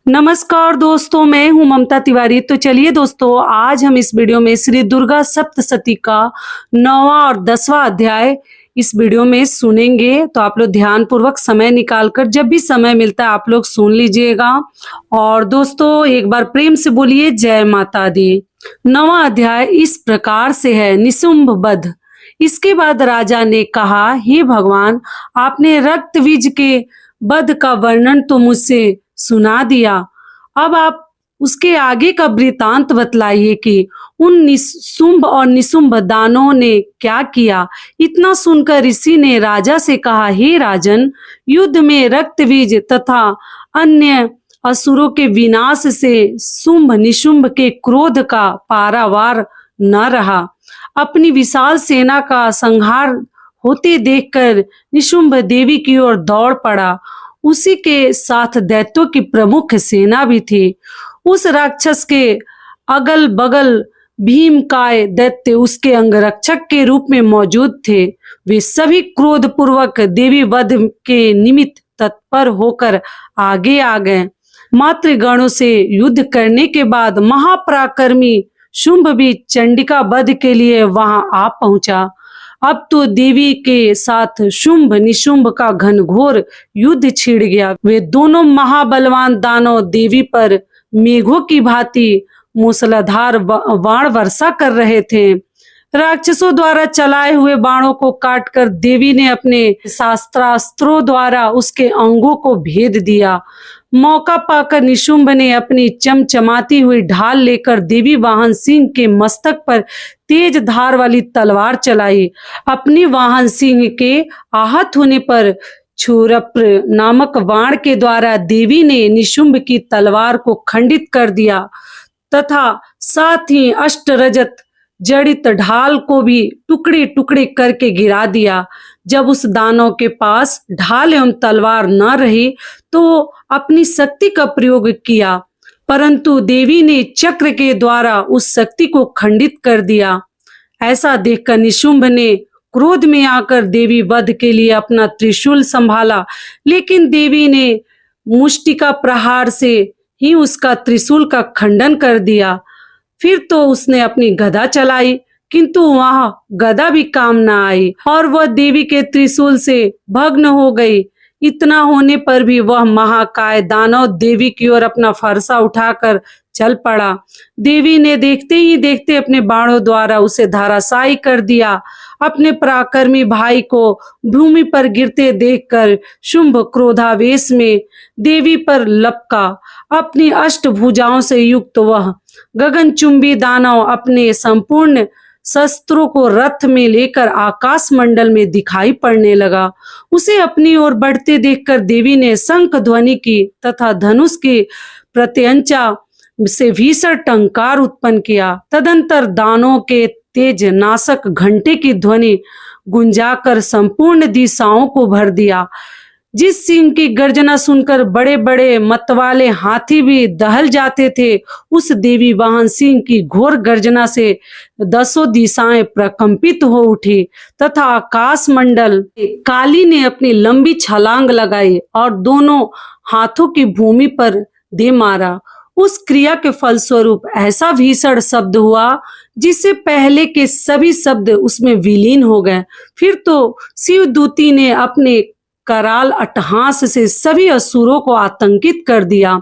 नमस्कार दोस्तों, मैं हूं ममता तिवारी। तो चलिए दोस्तों, आज हम इस वीडियो में श्री दुर्गा सप्तशती का 9वां और 10वां अध्याय इस वीडियो में सुनेंगे। तो आप लोग ध्यान पूर्वक समय निकालकर जब भी समय मिलता है आप लोग सुन लीजिएगा। और दोस्तों एक बार प्रेम से बोलिए जय माता दी। 9वां अध्याय इस प्रकार से है, निशुंभ वध। इसके बाद राजा ने कहा, हे भगवान, आपने रक्तबीज के वध का वर्णन तो मुझसे सुना दिया, अब आप उसके आगे का वृतांत बतलाइए कि उन शुंभ और निशुंभ दानों ने क्या किया। इतना सुनकर ऋषि ने राजा से कहा, हे राजन, युद्ध में रक्तबीज तथा अन्य असुरों के विनाश से शुंभ निशुंभ के क्रोध का पारावार न रहा। अपनी विशाल सेना का संहार होते देखकर निशुंभ देवी की ओर दौड़ पड़ा। उसी के साथ दैत्यों की प्रमुख सेना भी थी। उस राक्षस के अगल बगल भीमकाय दैत्य उसके अंगरक्षक के रूप में मौजूद थे। वे सभी क्रोध पूर्वक देवी वध के निमित्त तत्पर होकर आगे आ गए। मातृगणों से युद्ध करने के बाद महापराक्रमी शुंभ भी चंडिका वध के लिए वहां आ पहुंचा। अब तो देवी के साथ शुंभ निशुंभ का घनघोर युद्ध छिड़ गया। वे दोनों महाबलवान दानव देवी पर मेघों की भांति मूसलाधार बाण वर्षा कर रहे थे। राक्षसों द्वारा चलाए हुए बाणों को काटकर देवी ने अपने शास्त्रास्त्रों द्वारा उसके अंगों को भेद दिया। मौका पाकर निशुंभ ने अपनी चमचमाती हुई ढाल लेकर देवी वाहन सिंह के मस्तक पर तेज धार वाली तलवार चलाई। अपनी वाहन सिंह के आहत होने पर क्षुरप्र नामक बाण के द्वारा देवी ने निशुंभ की तलवार को खंडित कर दिया तथा साथ ही अष्टरजत जड़ित ढाल को भी टुकड़े टुकड़े करके गिरा दिया। जब उस दानव के पास ढाल एवं तलवार न रही तो अपनी शक्ति का प्रयोग किया, परंतु देवी ने चक्र के द्वारा उस शक्ति को खंडित कर दिया। ऐसा देखकर निशुंभ ने क्रोध में आकर देवी वध के लिए अपना त्रिशूल संभाला, लेकिन देवी ने मुष्टिका प्रहार से ही उसका त्रिशूल का खंडन कर दिया। फिर तो उसने अपनी गदा चलाई, किंतु वह गदा भी काम न आई और वह देवी के त्रिशूल से भग्न हो गई। इतना होने पर भी वह महाकाय दानव देवी की ओर अपना फरसा उठाकर चल पड़ा। देवी ने देखते ही देखते अपने बाणों द्वारा उसे धराशायी कर दिया। अपने पराक्रमी भाई को भूमि पर गिरते देखकर शुंभ क्रोधावेश में देवी पर लपका। अपनी अष्टभुजाओं से युक्त वह गगनचुंबी दानव अपने संपूर्ण शस्त्रों को रथ में लेकर आकाश मंडल में दिखाई पड़ने लगा। उसे अपनी ओर बढ़ते देखकर देवी ने शंख ध्वनि की तथा धनुष की प्रत्यंचा से भीषण टंकार उत्पन्न किया। तदंतर दानों के तेज नाशक घंटे की ध्वनि गुंजाकर संपूर्ण दिशाओं को भर दिया। जिस सिंह की गर्जना सुनकर बड़े बड़े मतवाले हाथी भी दहल जाते थे, उस देवी वाहन सिंह की घोर गर्जना से दसों दिशाएं प्रकंपित हो उठी तथा आकाश मंडल काली ने अपनी लंबी छलांग लगाई और दोनों हाथों की भूमि पर दे मारा। उस क्रिया के फलस्वरूप ऐसा भीषण शब्द हुआ जिससे पहले के सभी शब्द उसमें विलीन हो गए। फिर तो शिवदूती ने अपने कराल अट्टहास से सभी असुरों को आतंकित कर दिया।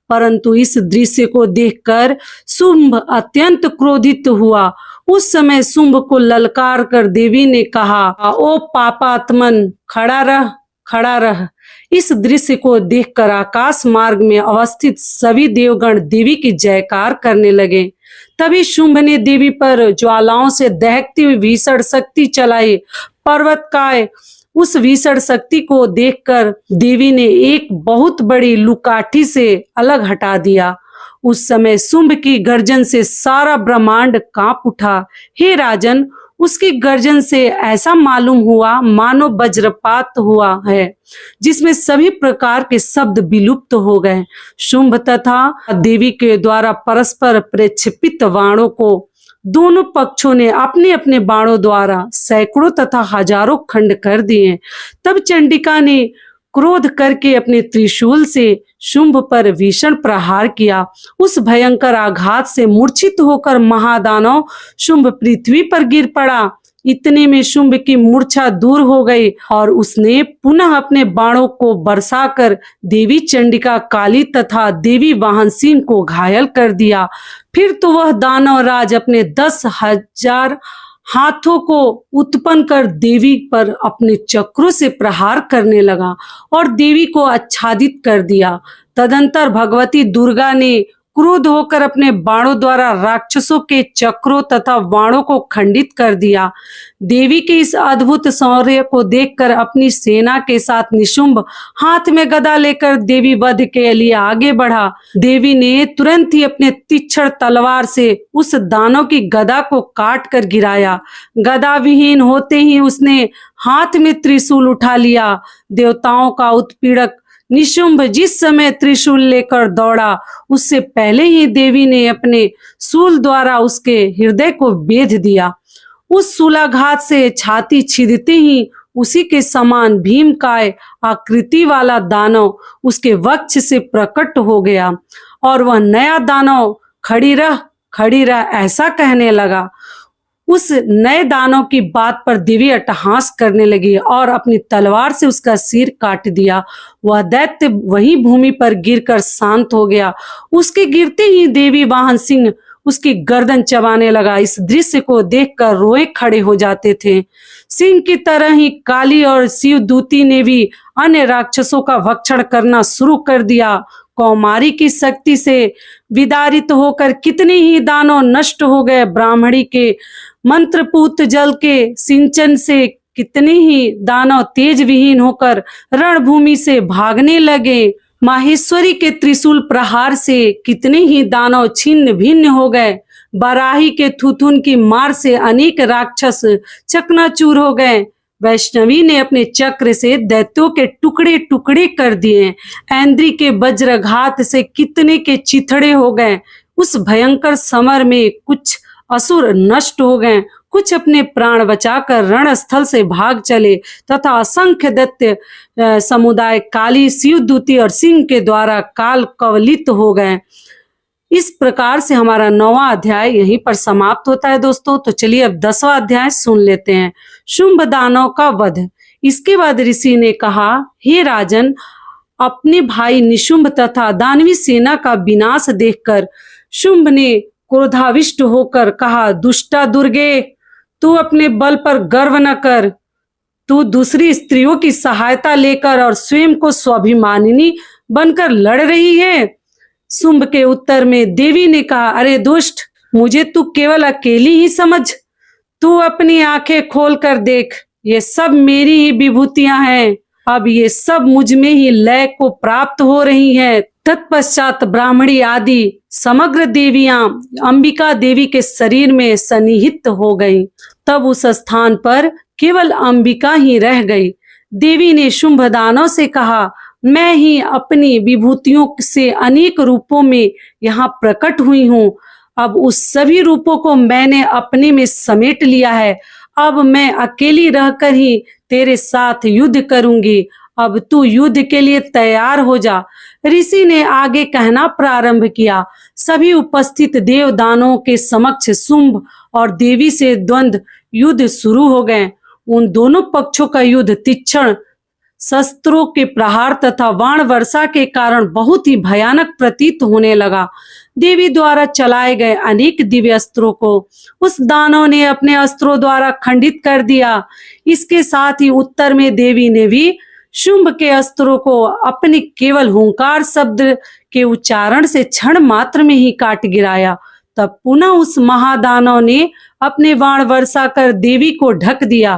परंतु इस दृश्य को देखकर शुंभ अत्यंत क्रोधित हुआ। उस समय शुंभ को ललकार कर देवी ने कहा, ओ पापात्मन, खड़ा रह, खड़ा रह। इस दृश्य को देखकर आकाश मार्ग में अवस्थित सभी देवगण देवी की जयकार करने लगे। तभी शुंभ ने देवी पर ज्वालाओं से दहकती हुई भीषण शक्ति चलाई। पर्वतकाय उस भीषण शक्ति को देखकर देवी ने एक बहुत बड़ी लुकाठी से अलग हटा दिया। उस समय शुंभ की गर्जन से सारा ब्रह्मांड कांप उठा। हे राजन, उसकी गर्जन से ऐसा मालूम हुआ मानो वज्रपात हुआ है, जिसमें सभी प्रकार के शब्द विलुप्त हो गए। शुंभ तथा देवी के द्वारा परस्पर प्रक्षेपित बाणों को दोनों पक्षों ने अपने अपने बाणों द्वारा सैकड़ों तथा हजारों खंड कर दिए। तब चंडिका ने क्रोध करके अपने त्रिशूल से शुंभ पर भीषण प्रहार किया। उस भयंकर आघात से मूर्छित होकर महादानव शुंभ पृथ्वी पर गिर पड़ा। इतने में शुंभ की मूर्छा दूर हो गई और उसने पुनः अपने बाणों को बरसाकर देवी चंडिका काली तथा देवी वाहन सिंह को घायल कर दिया। फिर तो वह दानव राज अपने 10,000 हाथों को उत्पन्न कर देवी पर अपने चक्रों से प्रहार करने लगा और देवी को आच्छादित कर दिया। तदंतर भगवती दुर्गा ने क्रुद्ध होकर अपने बाणों द्वारा राक्षसों के चक्रों तथा बाणों को खंडित कर दिया। देवी के इस अद्भुत शौर्य को देखकर अपनी सेना के साथ निशुंभ हाथ में गदा लेकर देवी वध के लिए आगे बढ़ा। देवी ने तुरंत ही अपने तीक्ष्ण तलवार से उस दानव की गदा को काट कर गिराया। गदा विहीन होते ही उसने हाथ में त्रिशूल उठा लिया। देवताओं का उत्पीड़क निशुंभ जिस समय त्रिशूल लेकर दौड़ा, उससे पहले ही देवी ने अपने शूल द्वारा उसके हृदय को बेध दिया। उस शूलाघात से छाती छिदते ही उसी के समान भीमकाय आकृति वाला दानव उसके वक्ष से प्रकट हो गया और वह नया दानव खड़ी रह ऐसा कहने लगा। उस नए दानव की बात पर देवी अट्टहास करने लगी और अपनी तलवार से उसका सिर काट दिया। वह दैत्य वहीं भूमि पर गिरकर शांत हो गया। उसके गिरते ही देवी वाहन सिंह उसकी गर्दन चबाने लगा। इस दृश्य को देखकर रोए खड़े हो जाते थे। सिंह की तरह ही काली और शिवदूती ने भी अन्य राक्षसों का भक्षण करना शुरू कर दिया। कौमारी की शक्ति से विदारित होकर कितने ही दानव नष्ट हो गए। ब्राह्मणी के मंत्रपूत जल के सिंचन से कितने ही दानव तेज विहीन होकर रणभूमि से भागने लगे। माहेश्वरी के त्रिशूल प्रहार से कितने ही दानव छिन्न भिन्न हो गए। बराही के थुथुन की मार से अनेक राक्षस चकनाचूर हो गए। वैष्णवी ने अपने चक्र से दैत्यों के टुकड़े टुकड़े कर दिए। ऐन्द्री के वज्रघात से कितने के चिथड़े हो गए। उस भयंकर समर में कुछ असुर नष्ट हो गए, कुछ अपने प्राण बचाकर रणस्थल से भाग चले तथा असंख्य दैत्य समुदाय काली, शिवदूती और सिंह के द्वारा काल कवलित हो गए। इस प्रकार से हमारा 9वां अध्याय यहीं पर समाप्त होता है दोस्तों। तो चलिए अब 10वां अध्याय सुन लेते हैं। शुंभ दानव का वध। इसके बाद ऋषि ने कहा, हे राजन, अपने भाई निशुंभ तथा दानवी सेना का विनाश देखकर शुंभ ने क्रोधाविष्ट होकर कहा, दुष्टा दुर्गे, तू अपने बल पर गर्व न कर। तू दूसरी स्त्रियों की सहायता लेकर और स्वयं को स्वाभिमानिनी बनकर लड़ रही है। शुंभ के उत्तर में देवी ने कहा, अरे दुष्ट, मुझे तू केवल अकेली ही समझ। तू अपनी आंखें खोल कर देख, ये सब मेरी ही विभूतियां हैं। अब ये सब मुझ में ही लय को प्राप्त हो रही हैं। तत्पश्चात ब्राह्मणी आदि समग्र देवियां अंबिका देवी के शरीर में सन्निहित हो गईं। तब उस स्थान पर केवल अंबिका ही रह गई। देवी ने शुंभ दानव से कहा, मैं ही अपनी विभूतियों से अनेक रूपों में यहाँ प्रकट हुई हूँ। अब उस सभी रूपों को मैंने अपने में समेट लिया है। अब मैं अकेली रहकर ही तेरे साथ युद्ध करूंगी। अब तू युद्ध के लिए तैयार हो जा। ऋषि ने आगे कहना प्रारंभ किया। सभी उपस्थित देवदानों के समक्ष शुंभ और देवी से द्वंद्व युद्ध शुरू हो गए। उन दोनों पक्षों का युद्ध तीक्ष्ण शस्त्रों के प्रहार तथा बाण वर्षा के कारण बहुत ही भयानक प्रतीत होने लगा। देवी द्वारा चलाए गए अनेक दिव्य अस्त्रों को उस दानव ने अपने अस्त्रों द्वारा खंडित कर दिया। इसके साथ ही उत्तर में देवी ने भी शुंभ के अस्त्रों को अपने केवल हुंकार शब्द के उच्चारण से क्षण मात्र में ही काट गिराया। तब पुनः उस महादानव ने अपने बाण वर्षा कर देवी को ढक दिया।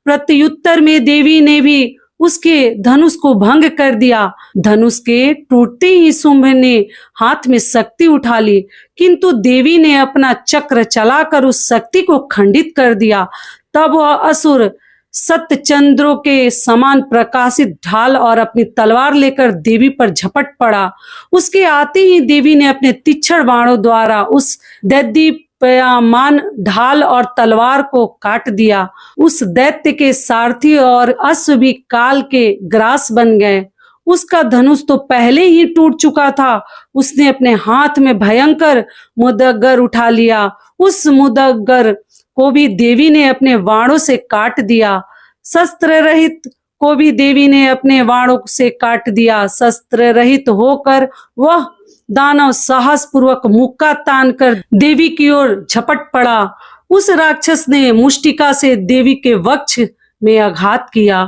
प्रत्युत्तर में देवी ने भी उसके धनुष को भंग कर दिया। धनुष के टूटते ही शुंभ ने हाथ में शक्ति उठा ली, किंतु देवी ने अपना चक्र चलाकर उस शक्ति को खंडित कर दिया। तब वह असुर सतचंद्रों के समान प्रकाशित ढाल और अपनी तलवार लेकर देवी पर झपट पड़ा। उसके आते ही देवी ने अपने तीक्ष्ण बाणों द्वारा उस दैत्य दीप्यमान ढाल और तलवार को काट दिया। उस दैत्य के सारथी और अश्व भी काल के ग्रास बन गए। उसका धनुष तो पहले ही टूट चुका था। उसने अपने हाथ में भयंकर मुदग्गर उठा लिया। उस मुदग्गर को भी देवी ने अपने बाणों से काट दिया। शस्त्र रहित को भी देवी ने अपने बाणों से काट दिया। शस्त्र रहित होकर वह दानव साहस पूर्वक मुक्का तानकर देवी की ओर झपट पड़ा। उस राक्षस ने मुष्टिका से देवी के वक्ष में आघात किया।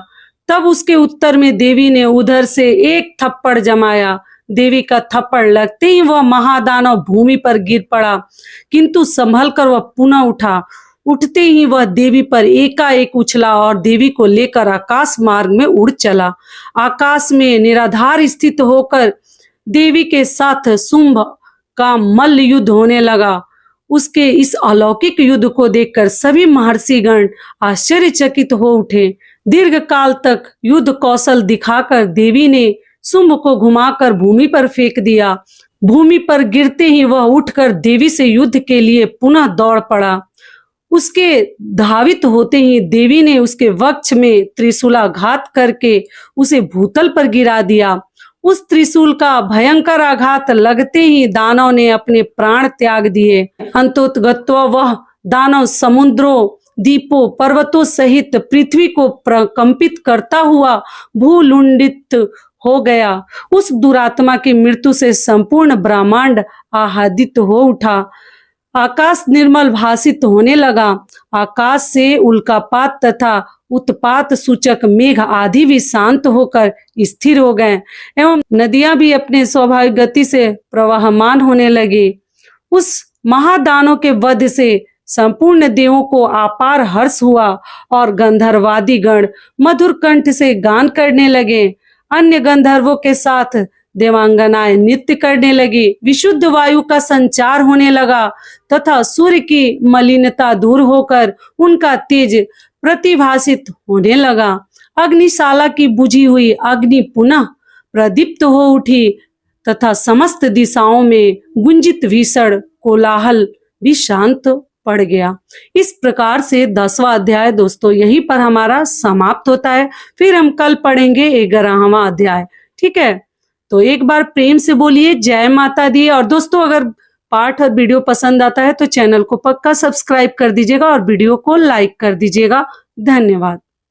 तब उसके उत्तर में देवी ने उधर से एक थप्पड़ जमाया। देवी का थप्पड़ लगते ही वह महादानव भूमि पर गिर पड़ा, किंतु संभल कर वह पुनः उठा। उठते ही वह देवी पर एकाएक उछला और देवी को लेकर आकाश मार्ग में उड़ चला। आकाश में निराधार स्थित होकर देवी के साथ शुंभ का मल्ल युद्ध होने लगा। उसके इस अलौकिक युद्ध को देखकर सभी महर्षिगण आश्चर्यचकित हो उठे। दीर्घ काल तक युद्ध कौशल दिखाकर देवी ने शुंभ को घुमाकर भूमि पर फेंक दिया। भूमि पर गिरते ही वह उठकर देवी से युद्ध के लिए पुनः दौड़ पड़ा। उसके धावित होते ही देवी ने उसके वक्ष में त्रिशूलाघात करके उसे भूतल पर गिरा दिया। उस त्रिशूल का भयंकर आघात लगते ही दानव ने अपने प्राण त्याग दिए। अंतोतगत्वा वह दानव समुद्रों, द्वीपों, पर्वतों सहित पृथ्वी को प्रकंपित करता हुआ भूलुंडित हो गया। उस दुरात्मा की मृत्यु से संपूर्ण ब्रह्मांड आह्लादित हो उठा। आकाश निर्मल भासित होने लगा। आकाश से उल्कापात तथा उत्पात सूचक मेघ आदि भी शांत होकर स्थिर हो गए एवं नदियां भी अपने स्वाभाविक गति से प्रवाहमान होने लगी। उस महादानव के वध से संपूर्ण देवों को अपार हर्ष हुआ और गंधर्वादी गण मधुर कंठ से गान करने लगे। अन्य गंधर्वों के साथ देवांगनाएं नृत्य करने लगी। विशुद्ध वायु का संचार होने लगा तथा सूर्य की मलिनता दूर होकर उनका तेज प्रतिभासित होने लगा। अग्निशाला की बुझी हुई अग्नि पुनः प्रदीप्त हो उठी तथा समस्त दिशाओं में गुंजित भीषण कोलाहल भी शांत पड़ गया। इस प्रकार से 10वां अध्याय दोस्तों यहीं पर हमारा समाप्त होता है। फिर हम कल पढ़ेंगे 11वां अध्याय। ठीक है, तो एक बार प्रेम से बोलिए जय माता दी। और दोस्तों अगर पाठ और वीडियो पसंद आता है तो चैनल को पक्का सब्सक्राइब कर दीजिएगा और वीडियो को लाइक कर दीजिएगा। धन्यवाद।